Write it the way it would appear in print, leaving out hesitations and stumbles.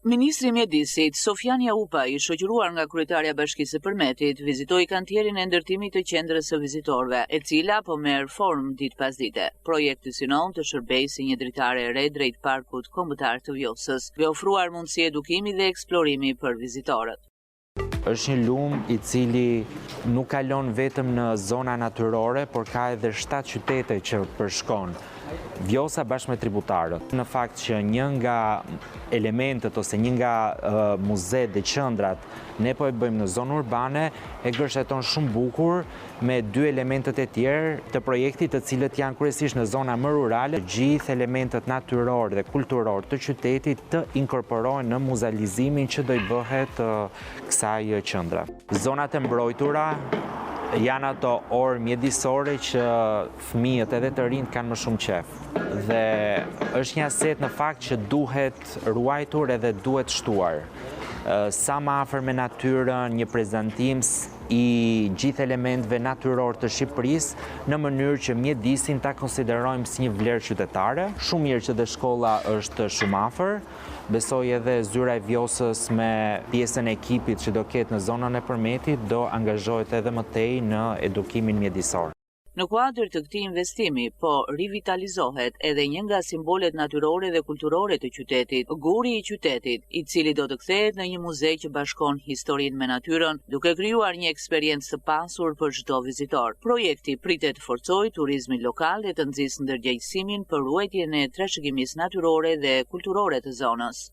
Ministri i Mjedisit, Sofjan Jaupa, i shoqëruar nga kryetarja e Bashkisë së Përmetit, vizitoi kantierin e ndërtimit të qendrës së vizitorëve, e cila po merr formë ditë pas dite. Projekti synon të shërbejë si një dritare e re drejt parkut kombëtar të Vjosës, duke ofruar mundësi edukimi dhe eksplorimi për vizitorët. Është një lum i cili nuk kalon vetëm në zona natyrore, por ka edhe 7 qytete që përshkon. Vjosa bashkë me tributarët. Në fakt që një nga elementet ose një nga muzet dhe qendrat ne po e bëjmë në zonë urbane e gërsheton shumë bukur me 2 elementet e tjerë të projektit, të cilët janë kryesisht në zona më rurale, gjithë elementet natyror dhe kulturor të qytetit të inkorporohen në muzealizimin që do i bëhet kësaj qendre. Zonat e mbrojtura janë ato orë mjedisore që fëmijët edhe të rinjt kanë më shumë qef. Dhe është një aset në fakt që duhet ruajtur edhe duhet shtuar. Sa më afër me natyrën, një prezantim i gjithë elementeve natyror të Shqipërisë në mënyrë që Mjedisin ta konsiderojmë si një vlerë qytetare. Shumë mirë që dhe shkolla është shumë afër. Besoj edhe zyra e Vjosës me pjesën e ekipit që do ketë në zonën e Përmetit do angazhohet edhe më tej në edukimin mjedisor. Në kuadër të këtij investimi, po rivitalizohet edhe një nga simbolet natyrore dhe kulturore të qytetit, guri i qytetit, i cili do të kthehet në një muze që bashkon historinë me natyrën, duke krijuar një eksperiencë të pasur për çdo vizitor. Projekti pritet të forcojë turizmin lokal dhe të nxjisë ndërgjegjësimin për ruajtjen e trashëgimisë natyrore dhe kulturore të zonës.